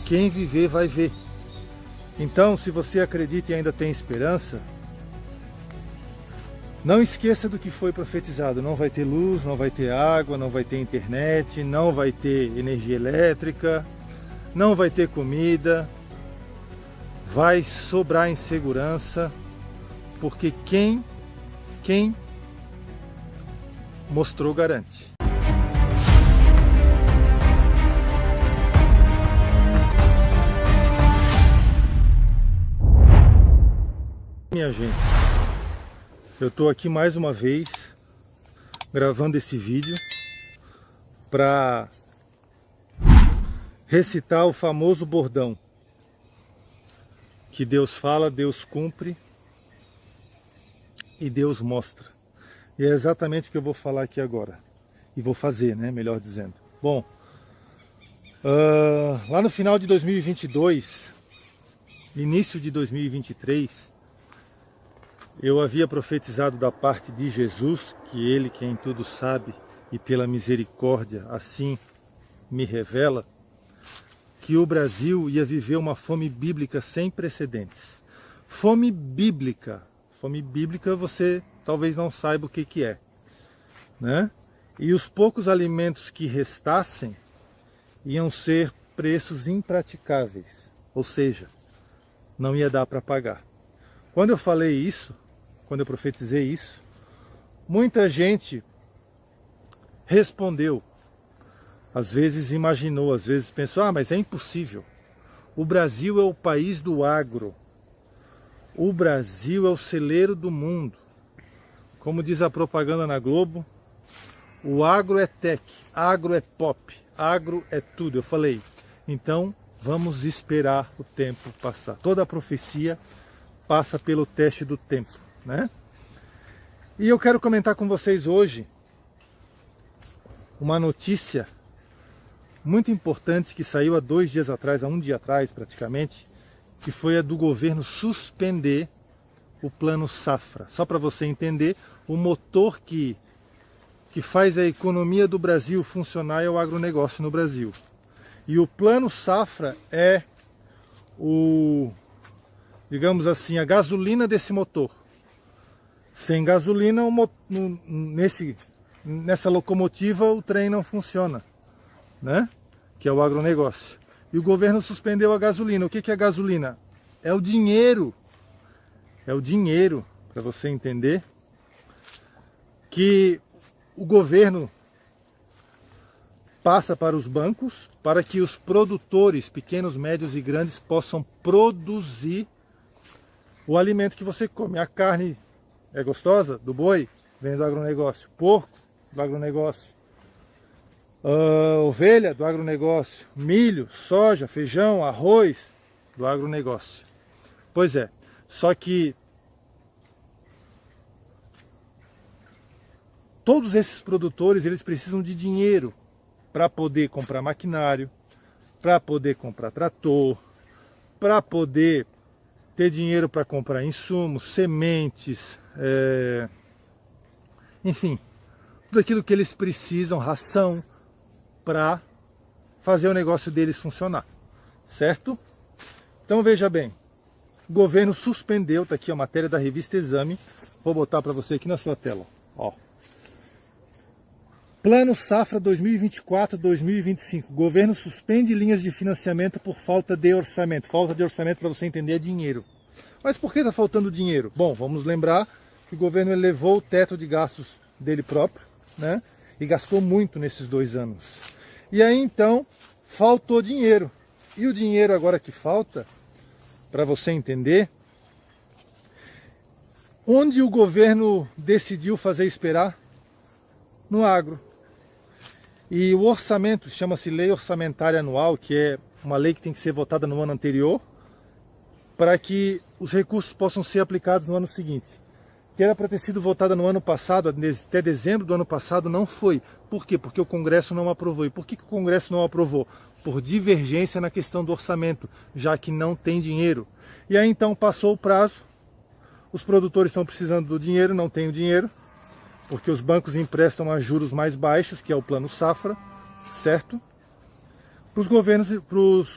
quem viver vai ver. Então, se você acredita e ainda tem esperança, não esqueça do que foi profetizado. Não vai ter luz, não vai ter água, não vai ter internet, não vai ter energia elétrica, não vai ter comida, vai sobrar insegurança, porque quem mostrou garante. Minha gente, eu estou aqui mais uma vez gravando esse vídeo para recitar o famoso bordão que Deus fala, Deus cumpre e Deus mostra. E é exatamente o que eu vou falar aqui agora. E vou fazer, né? Melhor dizendo. Bom, lá no final de 2022, início de 2023, eu havia profetizado da parte de Jesus, que Ele, quem tudo sabe, e pela misericórdia assim me revela, que o Brasil ia viver uma fome bíblica sem precedentes. Fome bíblica você talvez não saiba o que é, né? E os poucos alimentos que restassem iam ser preços impraticáveis, ou seja, não ia dar para pagar. Quando eu falei isso, quando eu profetizei isso, muita gente respondeu. Às vezes imaginou, às vezes pensou, mas é impossível. O Brasil é o país do agro. O Brasil é o celeiro do mundo. Como diz a propaganda na Globo, o agro é tech, agro é pop, agro é tudo. Eu falei, então vamos esperar o tempo passar. Toda a profecia passa pelo teste do tempo, né? E eu quero comentar com vocês hoje uma notícia muito importante que saiu há 2 dias atrás, há 1 dia atrás praticamente, que foi a do governo suspender o Plano Safra. Só para você entender, o motor que faz a economia do Brasil funcionar é o agronegócio no Brasil. E o Plano Safra é digamos assim, a gasolina desse motor. Sem gasolina, nessa locomotiva o trem não funciona, né? Que é o agronegócio. E o governo suspendeu a gasolina. O que é a gasolina? É o dinheiro. É o dinheiro, para você entender, que o governo passa para os bancos para que os produtores, pequenos, médios e grandes, possam produzir o alimento que você come. A carne é gostosa do boi, vem do agronegócio. Porco, do agronegócio. Ovelha, do agronegócio. Milho, soja, feijão, arroz, do agronegócio. Pois é, só que todos esses produtores, eles precisam de dinheiro para poder comprar maquinário, para poder comprar trator, para poder ter dinheiro para comprar insumos, sementes, enfim, tudo aquilo que eles precisam, ração, para fazer o negócio deles funcionar, certo? Então veja bem, o governo suspendeu, está aqui a matéria da revista Exame, vou botar para você aqui na sua tela, ó. Plano Safra 2024-2025. Governo suspende linhas de financiamento por falta de orçamento. Falta de orçamento, para você entender, é dinheiro. Mas por que está faltando dinheiro? Bom, vamos lembrar que o governo elevou o teto de gastos dele próprio, né? E gastou muito nesses 2 anos. E aí então faltou dinheiro. E o dinheiro agora que falta, para você entender, onde o governo decidiu fazer esperar? No agro. E o orçamento, chama-se Lei Orçamentária Anual, que é uma lei que tem que ser votada no ano anterior, para que os recursos possam ser aplicados no ano seguinte. Que era para ter sido votada no ano passado, até dezembro do ano passado, não foi. Por quê? Porque o Congresso não aprovou. E por que o Congresso não aprovou? Por divergência na questão do orçamento, já que não tem dinheiro. E aí então passou o prazo, os produtores estão precisando do dinheiro, não tem o dinheiro, porque os bancos emprestam a juros mais baixos, que é o Plano Safra, certo? O para os governos,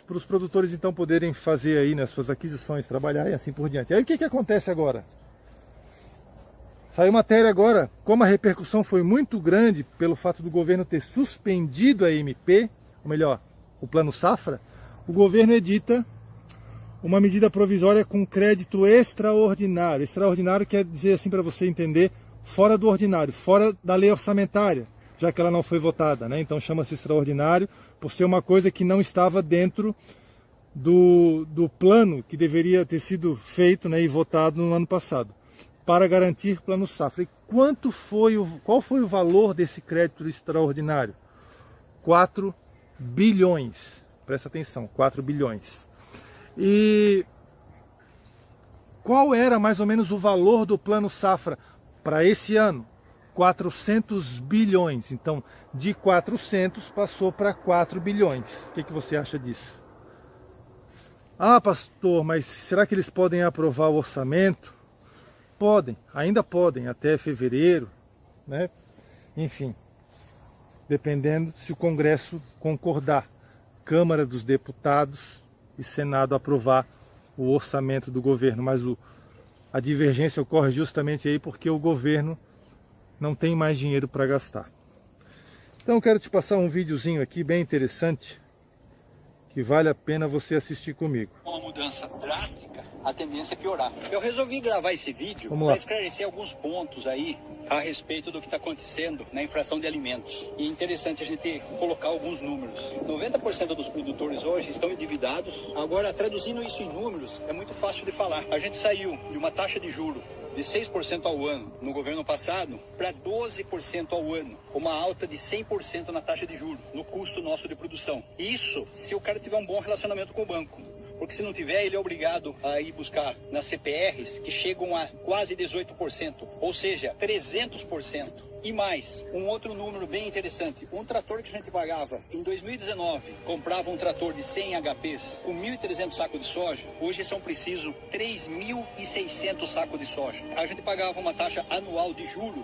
para os produtores então poderem fazer aí, né, suas aquisições, trabalhar e assim por diante. Aí o que acontece agora? Saiu matéria agora, como a repercussão foi muito grande pelo fato do governo ter suspendido a MP, ou melhor, o Plano Safra, o governo edita uma medida provisória com crédito extraordinário. Extraordinário quer dizer, assim, para você entender, fora do ordinário, fora da lei orçamentária, já que ela não foi votada, né? Então chama-se extraordinário por ser uma coisa que não estava dentro do plano que deveria ter sido feito, né, e votado no ano passado, para garantir Plano Safra. E qual foi o valor desse crédito extraordinário? 4 bilhões. Presta atenção, 4 bilhões. E qual era mais ou menos o valor do Plano Safra para esse ano? 400 bilhões. Então, de 400 passou para 4 bilhões. O que você acha disso? Ah, pastor, mas será que eles podem aprovar o orçamento? Podem, ainda podem, até fevereiro, né? Enfim, dependendo se o Congresso concordar, Câmara dos Deputados e Senado aprovar o orçamento do governo, mas a divergência ocorre justamente aí porque o governo não tem mais dinheiro para gastar. Então eu quero te passar um videozinho aqui bem interessante, que vale a pena você assistir comigo. Uma mudança drástica, a tendência é piorar. Eu resolvi gravar esse vídeo para esclarecer alguns pontos aí a respeito do que está acontecendo na inflação de alimentos. E é interessante a gente colocar alguns números. 90% dos produtores hoje estão endividados. Agora, traduzindo isso em números, é muito fácil de falar. A gente saiu de uma taxa de juros de 6% ao ano no governo passado para 12% ao ano, uma alta de 100% na taxa de juros, no custo nosso de produção. Isso se o cara tiver um bom relacionamento com o banco. Porque se não tiver, ele é obrigado a ir buscar nas CPRs, que chegam a quase 18%, ou seja, 300%. E mais, um outro número bem interessante, um trator que a gente pagava em 2019, comprava um trator de 100 HPs com 1.300 sacos de soja, hoje são precisos 3.600 sacos de soja. A gente pagava uma taxa anual de juro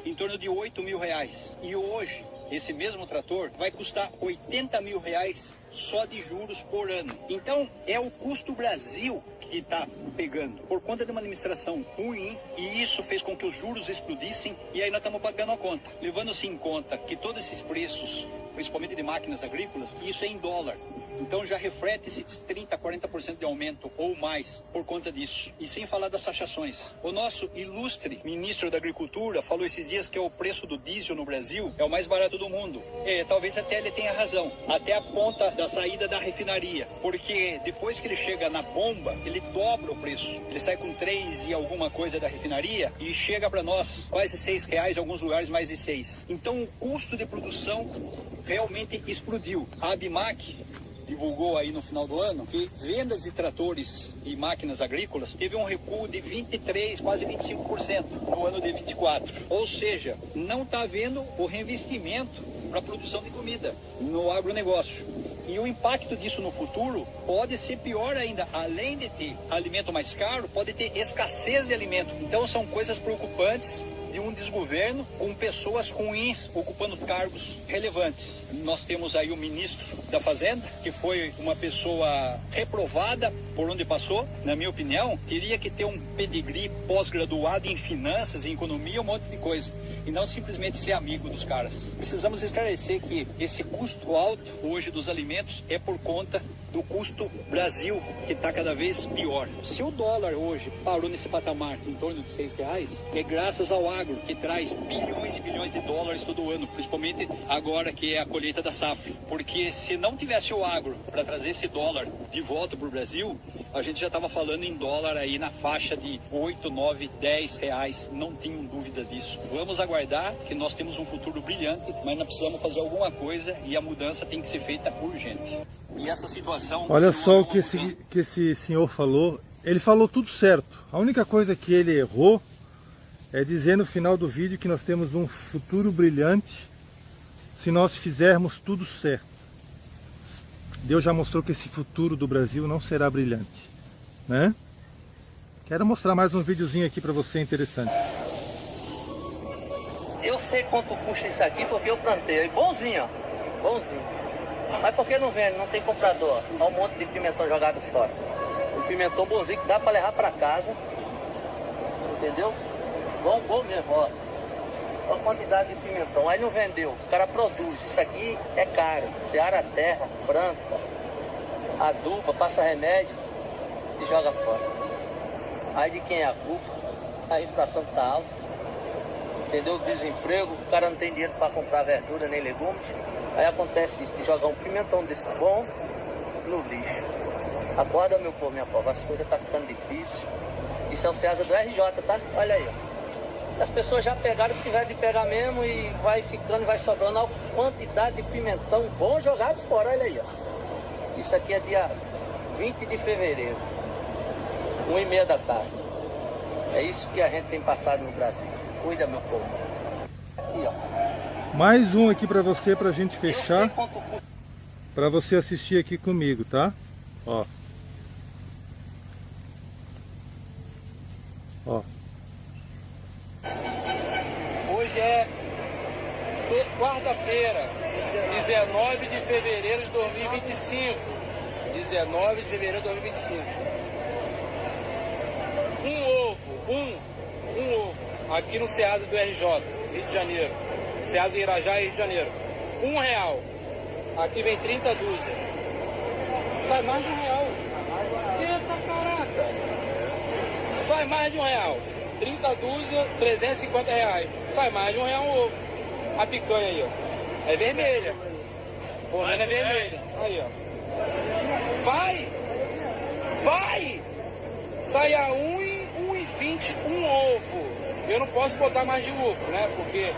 em torno de R$8.000. E hoje, esse mesmo trator vai custar R$80.000 só de juros por ano. Então, é o custo Brasil que está pegando, por conta de uma administração ruim, e isso fez com que os juros explodissem, e aí nós estamos pagando a conta. Levando-se em conta que todos esses preços, principalmente de máquinas agrícolas, isso é em dólar. Então já reflete esses 30%, 40% de aumento ou mais por conta disso. E sem falar das taxações. O nosso ilustre ministro da Agricultura falou esses dias que o preço do diesel no Brasil é o mais barato do mundo. Talvez até ele tenha razão. Até a ponta da saída da refinaria. Porque depois que ele chega na bomba, ele dobra o preço. Ele sai com 3 e alguma coisa da refinaria e chega para nós quase R$6, em alguns lugares mais de 6. Então o custo de produção realmente explodiu. A Abimac divulgou aí no final do ano que vendas de tratores e máquinas agrícolas teve um recuo de 23%, quase 25% no ano de 24. Ou seja, não está havendo o reinvestimento para a produção de comida no agronegócio. E o impacto disso no futuro pode ser pior ainda. Além de ter alimento mais caro, pode ter escassez de alimento. Então são coisas preocupantes de um desgoverno com pessoas ruins ocupando cargos relevantes. Nós temos aí o ministro da Fazenda, que foi uma pessoa reprovada por onde passou, na minha opinião, teria que ter um pedigree pós-graduado em finanças, em economia, um monte de coisa, e não simplesmente ser amigo dos caras. Precisamos esclarecer que esse custo alto hoje dos alimentos é por conta do custo Brasil, que está cada vez pior. Se o dólar hoje parou nesse patamar em torno de R$6, é graças ao agro, que traz bilhões e bilhões de dólares todo ano, principalmente agora que é a colheita da safra. Porque se não tivesse o agro para trazer esse dólar de volta para o Brasil, a gente já estava falando em dólar aí na faixa de 8, 9, 10 reais, não tenho dúvida disso. Vamos aguardar, que nós temos um futuro brilhante, mas nós precisamos fazer alguma coisa e a mudança tem que ser feita urgente. E essa situação... Olha só o que esse senhor falou. Ele falou tudo certo. A única coisa que ele errou é dizer no final do vídeo que nós temos um futuro brilhante se nós fizermos tudo certo. Deus já mostrou que esse futuro do Brasil não será brilhante, né? Quero mostrar mais um videozinho aqui para você interessante. Eu sei quanto custa isso aqui porque eu plantei, bonzinho, ó, bonzinho. Mas por que não vende? Não tem comprador. Olha um monte de pimentão jogado fora. O pimentão bonzinho que dá para levar para casa. Entendeu? Bom mesmo, ó. Olha a quantidade de pimentão. Aí não vendeu. O cara produz. Isso aqui é caro. Você ara a terra, planta, aduba, passa remédio e joga fora. Aí de quem é a culpa? A inflação está alta. Entendeu? O desemprego. O cara não tem dinheiro para comprar verdura nem legumes. Aí acontece isso, de jogar um pimentão desse bom no lixo. Acorda, meu povo, minha povo, as coisas estão ficando difíceis. Isso é o Ceasa do RJ, tá? Olha aí, ó. As pessoas já pegaram o que tiver de pegar mesmo e vai ficando, vai sobrando a quantidade de pimentão bom jogado fora, olha aí, ó. Isso aqui é dia 20 de fevereiro, 1h30 da tarde. É isso que a gente tem passado no Brasil. Cuida, meu povo. Aqui, ó. Mais um aqui para você, pra gente fechar, para você assistir aqui comigo, tá? Ó. Ó. Hoje é quarta-feira, 19 de fevereiro de 2025. 19 de fevereiro de 2025. Um ovo, aqui no Ceasa do RJ, Rio de Janeiro. Ceasa Irajá, Rio de Janeiro. R$1. Aqui vem 30 dúzias. Sai mais de R$1. Eita caraca! Sai mais de R$1. 30 dúzias, R$350. Sai mais de R$1 um ovo. A picanha aí, ó. É vermelha. O é vermelha. Aí, ó. Vai! Sai a R$1,20 um ovo. Eu não posso botar mais de ovo, né? Porque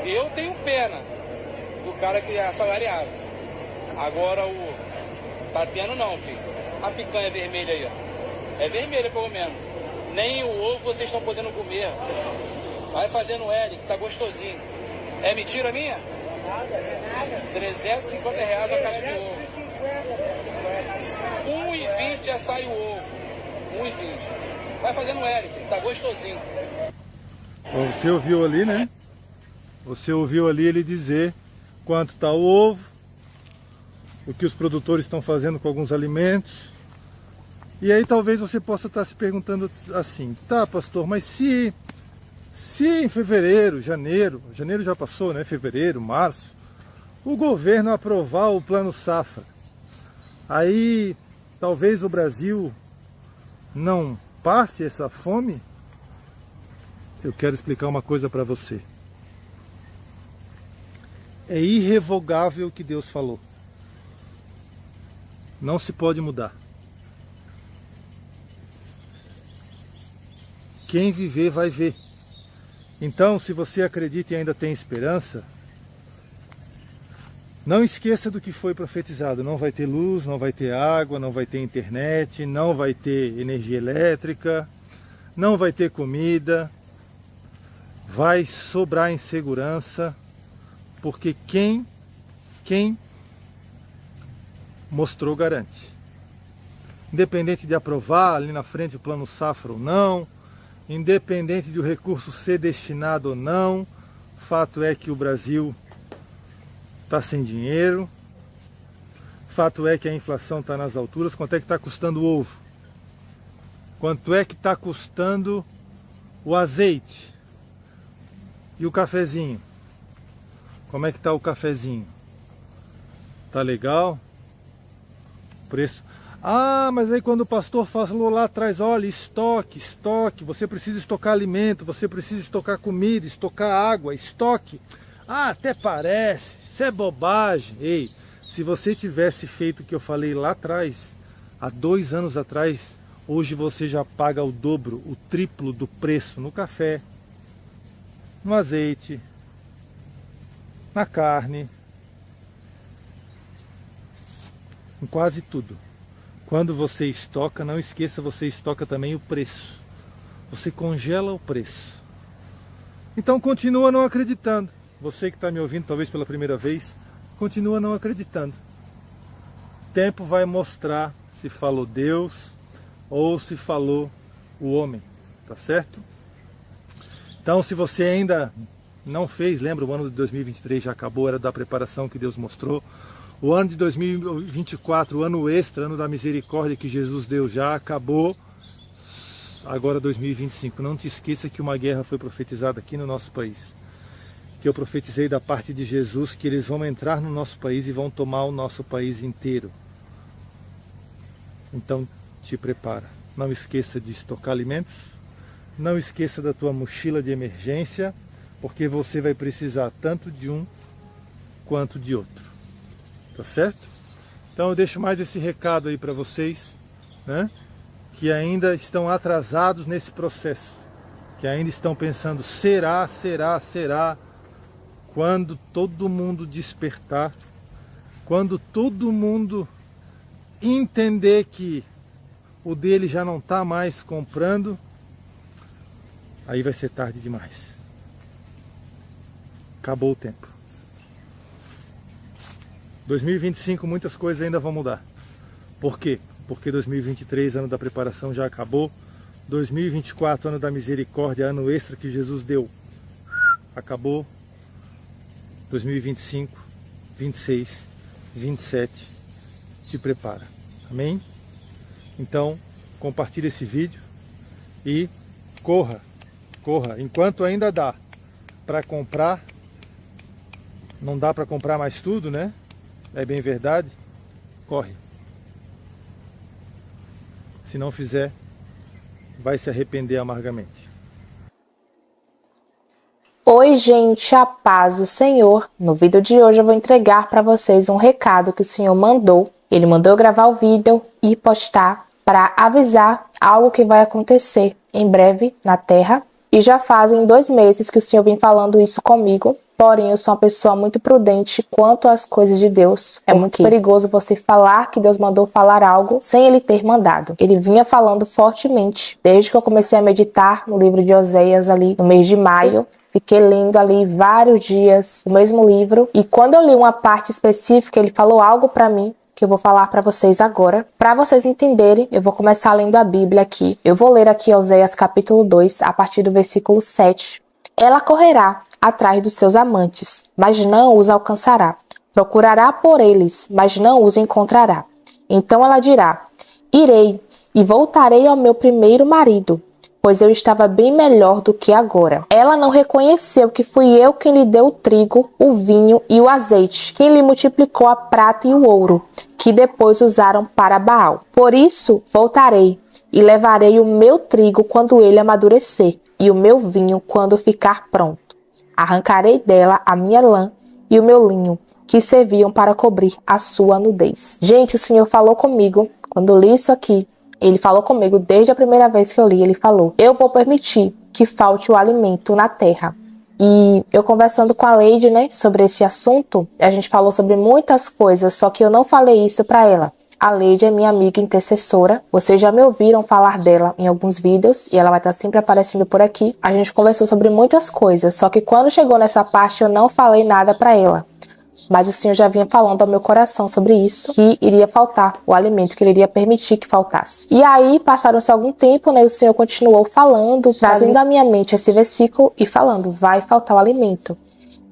eu tenho pena do cara que é assalariado. Agora o... Tá tendo não, filho. A picanha vermelha aí, ó. É vermelha pelo menos. Nem o ovo vocês estão podendo comer. Vai fazendo L, que tá gostosinho. É mentira minha? R$350 a caixa de ovo. R$1,20 já sai o ovo. R$1,20. Vai fazendo L, filho. Tá gostosinho. Você ouviu ali, né? Você ouviu ali ele dizer quanto está o ovo, o que os produtores estão fazendo com alguns alimentos. E aí talvez você possa estar se perguntando assim, tá, pastor, mas se em fevereiro, janeiro já passou, né? Fevereiro, março, o governo aprovar o Plano Safra, aí talvez o Brasil não passe essa fome? Eu quero explicar uma coisa para você. É irrevogável o que Deus falou. Não se pode mudar. Quem viver vai ver. Então, se você acredita e ainda tem esperança, não esqueça do que foi profetizado. Não vai ter luz, não vai ter água, não vai ter internet, não vai ter energia elétrica, não vai ter comida. Vai sobrar insegurança, porque quem mostrou garante. Independente de aprovar ali na frente o Plano Safra ou não, independente de o recurso ser destinado ou não, fato é que o Brasil está sem dinheiro, fato é que a inflação está nas alturas. Quanto é que está custando o ovo? Quanto é que está custando o azeite? E o cafezinho? Como é que tá o cafezinho? Tá legal? Preço. Ah, mas aí quando o pastor falou lá atrás, olha, estoque, você precisa estocar alimento, você precisa estocar comida, estocar água, estoque. Ah, até parece, isso é bobagem. Ei, se você tivesse feito o que eu falei lá atrás, há 2 anos atrás, hoje você já paga o dobro, o triplo do preço no café, no azeite, na carne, em quase tudo. Quando você estoca, não esqueça, você estoca também o preço. Você congela o preço. Então continua não acreditando. Você que está me ouvindo talvez pela primeira vez, continua não acreditando. O tempo vai mostrar se falou Deus ou se falou o homem, tá certo? Então, se você ainda não fez, lembra, o ano de 2023 já acabou, era da preparação que Deus mostrou. O ano de 2024, o ano extra, ano da misericórdia que Jesus deu já acabou. Agora 2025. Não te esqueça que uma guerra foi profetizada aqui no nosso país. Que eu profetizei da parte de Jesus que eles vão entrar no nosso país e vão tomar o nosso país inteiro. Então te prepara. Não esqueça de estocar alimentos. Não esqueça da tua mochila de emergência, porque você vai precisar tanto de um quanto de outro. Tá certo? Então eu deixo mais esse recado aí para vocês, né? Que ainda estão atrasados nesse processo, que ainda estão pensando, será, quando todo mundo despertar, quando todo mundo entender que o dele já não está mais comprando, aí vai ser tarde demais. Acabou o tempo. 2025 muitas coisas ainda vão mudar. Por quê? Porque 2023, ano da preparação, já acabou. 2024, ano da misericórdia, ano extra que Jesus deu, acabou. 2025, 26, 27, te prepara. Amém? Então, compartilhe esse vídeo e corra, enquanto ainda dá para comprar. Não dá para comprar mais tudo, né? É bem verdade. Corre. Se não fizer, vai se arrepender amargamente. Oi, gente, a paz do Senhor. No vídeo de hoje eu vou entregar para vocês um recado que o Senhor mandou. Ele mandou eu gravar o vídeo e postar para avisar algo que vai acontecer em breve na Terra. E já fazem 2 meses que o Senhor vem falando isso comigo. Porém, eu sou uma pessoa muito prudente quanto às coisas de Deus. É muito perigoso você falar que Deus mandou falar algo sem Ele ter mandado. Ele vinha falando fortemente desde que eu comecei a meditar no livro de Oséias ali no mês de maio. Fiquei lendo ali vários dias o mesmo livro. E quando eu li uma parte específica, Ele falou algo para mim que eu vou falar para vocês agora. Para vocês entenderem, eu vou começar lendo a Bíblia aqui. Eu vou ler aqui Oséias capítulo 2, a partir do versículo 7. Ela correrá atrás dos seus amantes, mas não os alcançará. Procurará por eles, mas não os encontrará. Então ela dirá: irei e voltarei ao meu primeiro marido, pois eu estava bem melhor do que agora. Ela não reconheceu que fui eu quem lhe deu o trigo, o vinho e o azeite, quem lhe multiplicou a prata e o ouro, que depois usaram para Baal. Por isso voltarei e levarei o meu trigo quando ele amadurecer, e o meu vinho quando ficar pronto. Arrancarei dela a minha lã e o meu linho, que serviam para cobrir a sua nudez. Gente, o Senhor falou comigo, quando eu li isso aqui, Ele falou comigo desde a primeira vez que eu li, Ele falou: eu vou permitir que falte o alimento na terra. E eu conversando com a Leide, né, sobre esse assunto, a gente falou sobre muitas coisas, só que eu não falei isso para ela. A Leide é minha amiga intercessora. Vocês já me ouviram falar dela em alguns vídeos e ela vai estar sempre aparecendo por aqui. A gente conversou sobre muitas coisas, só que quando chegou nessa parte eu não falei nada para ela. Mas o Senhor já vinha falando ao meu coração sobre isso, que iria faltar o alimento, que Ele iria permitir que faltasse. E aí, passaram-se algum tempo, né, o Senhor continuou falando, trazendo à minha mente esse versículo e falando: vai faltar o alimento.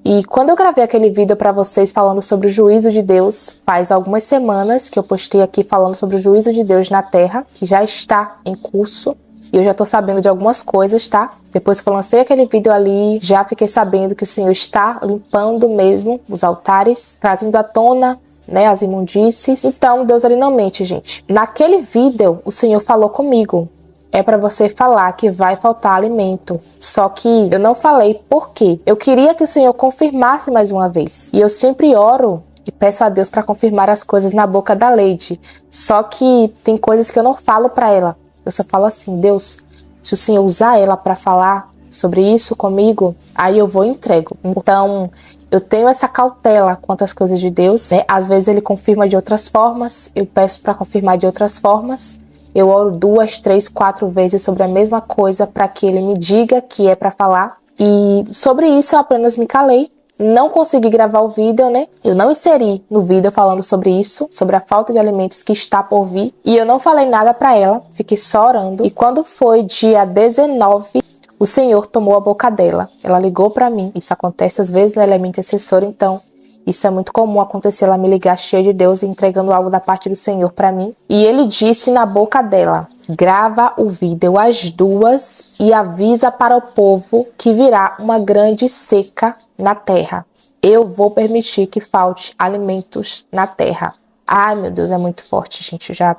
E quando eu gravei aquele vídeo para vocês falando sobre o juízo de Deus, faz algumas semanas que eu postei aqui falando sobre o juízo de Deus na Terra, que já está em curso, e eu já tô sabendo de algumas coisas, tá? Depois que eu lancei aquele vídeo ali, já fiquei sabendo que o Senhor está limpando mesmo os altares, trazendo à tona, né, as imundícies. Então, Deus ali não mente, gente. Naquele vídeo, o Senhor falou comigo: é para você falar que vai faltar alimento. Só que eu não falei por quê. Eu queria que o Senhor confirmasse mais uma vez. E eu sempre oro e peço a Deus para confirmar as coisas na boca da Leide. Só que tem coisas que eu não falo para ela. Eu só falo assim: Deus, se o Senhor usar ela para falar sobre isso comigo, aí eu vou e entrego. Então, eu tenho essa cautela quanto às coisas de Deus, né? Às vezes Ele confirma de outras formas, eu peço para confirmar de outras formas. Eu oro 2, 3, 4 vezes sobre a mesma coisa para que Ele me diga que é para falar. E sobre isso eu apenas me calei. Não consegui gravar o vídeo, né? Eu não inseri no vídeo falando sobre isso, sobre a falta de alimentos que está por vir. E eu não falei nada para ela, fiquei só orando. E quando foi dia 19, o Senhor tomou a boca dela. Ela ligou para mim. Isso acontece às vezes, né? Ela é minha intercessora, então Isso é muito comum acontecer, ela me ligar cheia de Deus e entregando algo da parte do Senhor para mim. E ele disse na boca dela: grava o vídeo às 2 e avisa para o povo que virá uma grande seca na terra. Eu vou permitir que falte alimentos na terra. Ai, meu Deus, é muito forte, gente. Eu já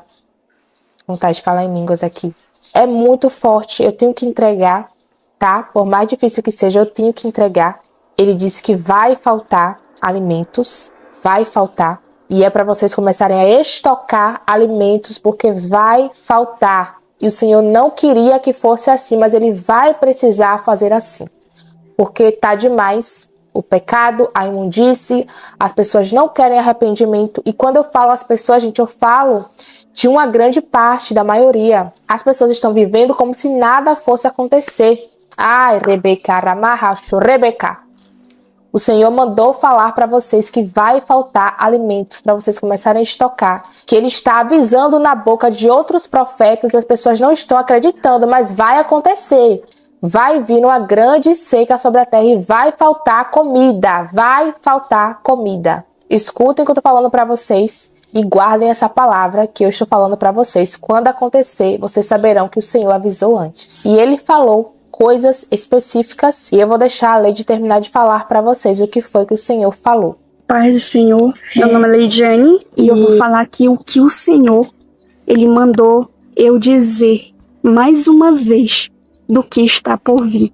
vontade de falar em línguas aqui. É muito forte, eu tenho que entregar, tá? Por mais difícil que seja, eu tenho que entregar. Ele disse que vai faltar alimentos, vai faltar. E é para vocês começarem a estocar alimentos, porque vai faltar. E o Senhor não queria que fosse assim, mas Ele vai precisar fazer assim. Porque tá demais o pecado, a imundície, as pessoas não querem arrependimento. E quando eu falo as pessoas, gente, eu falo de uma grande parte, da maioria. As pessoas estão vivendo como se nada fosse acontecer. Ai, Rebeca, Ramahacho, Rebeca. O Senhor mandou falar para vocês que vai faltar alimentos para vocês começarem a estocar. Que Ele está avisando na boca de outros profetas e as pessoas não estão acreditando, mas vai acontecer. Vai vir uma grande seca sobre a terra e vai faltar comida. Vai faltar comida. Escutem o que eu estou falando para vocês e guardem essa palavra que eu estou falando para vocês. Quando acontecer, vocês saberão que o Senhor avisou antes. E Ele falou coisas específicas e eu vou deixar a Lady terminar de falar para vocês o que foi que o Senhor falou. Paz do Senhor, meu nome é Leidiane e eu vou falar aqui o que o Senhor, Ele mandou eu dizer mais uma vez do que está por vir,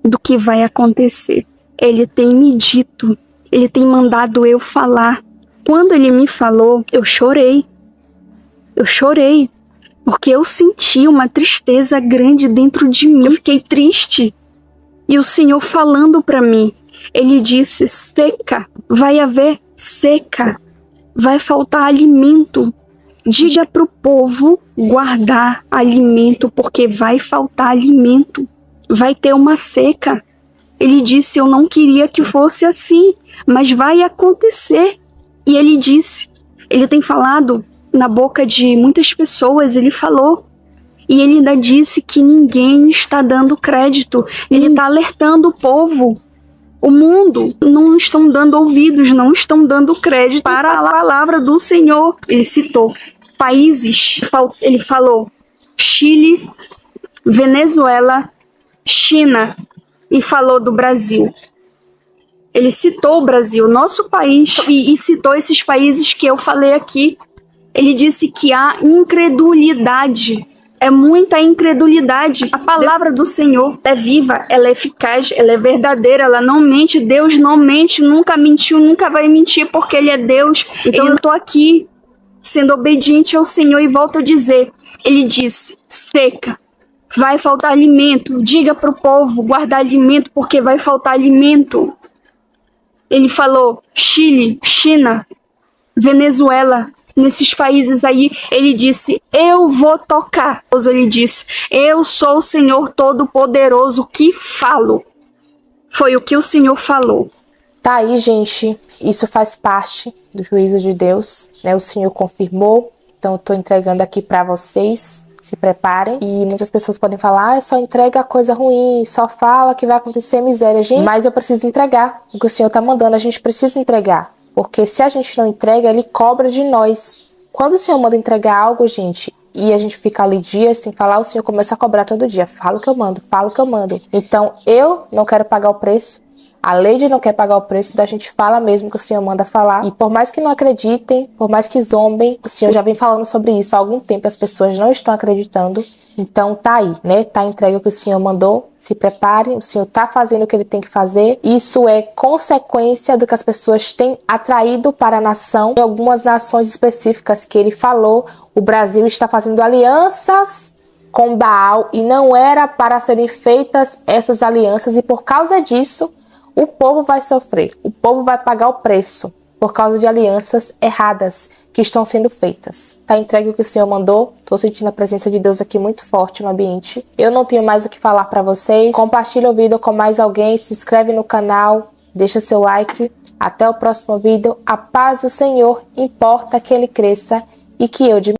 do que vai acontecer. Ele tem me dito, Ele tem mandado eu falar. Quando Ele me falou, eu chorei, porque eu senti uma tristeza grande dentro de mim. Eu fiquei triste. E o Senhor falando para mim, Ele disse: seca, vai haver seca, vai faltar alimento. Diga para o povo guardar alimento, porque vai faltar alimento. Vai ter uma seca. Ele disse: eu não queria que fosse assim, mas vai acontecer. E Ele disse, Ele tem falado na boca de muitas pessoas, Ele falou. E Ele ainda disse que ninguém está dando crédito. Ele está alertando o povo. O mundo não estão dando ouvidos, não estão dando crédito para a palavra do Senhor. Ele citou países, ele falou Chile, Venezuela, China e falou do Brasil. Ele citou o Brasil, nosso país, e citou esses países que eu falei aqui. Ele disse que há incredulidade. É muita incredulidade. A palavra do Senhor é viva, ela é eficaz, ela é verdadeira, ela não mente. Deus não mente, nunca mentiu, nunca vai mentir, porque Ele é Deus. Então eu estou aqui sendo obediente ao Senhor e volto a dizer. Ele disse: seca, vai faltar alimento. Diga para o povo guardar alimento, porque vai faltar alimento. Ele falou Chile, China, Venezuela. Nesses países aí, Ele disse: eu vou tocar. Ele disse: eu sou o Senhor Todo-Poderoso que falo. Foi o que o Senhor falou. Tá aí, gente. Isso faz parte do juízo de Deus, né? O Senhor confirmou. Então eu tô entregando aqui para vocês. Se preparem. E muitas pessoas podem falar: só entrega coisa ruim, só fala que vai acontecer miséria. Gente, mas eu preciso entregar. O que o Senhor tá mandando, a gente precisa entregar. Porque se a gente não entrega, Ele cobra de nós. Quando o Senhor manda entregar algo, gente, e a gente fica ali dias sem falar, o Senhor começa a cobrar todo dia. Fala o que eu mando, fala o que eu mando. Então, eu não quero pagar o preço. A Lady não quer pagar o preço, então a gente fala mesmo que o Senhor manda falar. E por mais que não acreditem, por mais que zombem, o Senhor já vem falando sobre isso há algum tempo. As pessoas não estão acreditando. Então tá aí, né? Tá entregue o que o Senhor mandou. Se preparem, o Senhor tá fazendo o que Ele tem que fazer. Isso é consequência do que as pessoas têm atraído para a nação. Em algumas nações específicas que Ele falou, o Brasil está fazendo alianças com Baal e não era para serem feitas essas alianças. E por causa disso, o povo vai sofrer. O povo vai pagar o preço por causa de alianças erradas que estão sendo feitas. Tá entregue o que o Senhor mandou. Tô sentindo a presença de Deus aqui muito forte no ambiente. Eu não tenho mais o que falar para vocês. Compartilha o vídeo com mais alguém. Se inscreve no canal. Deixa seu like. Até o próximo vídeo. A paz do Senhor importa que Ele cresça e que eu diminua.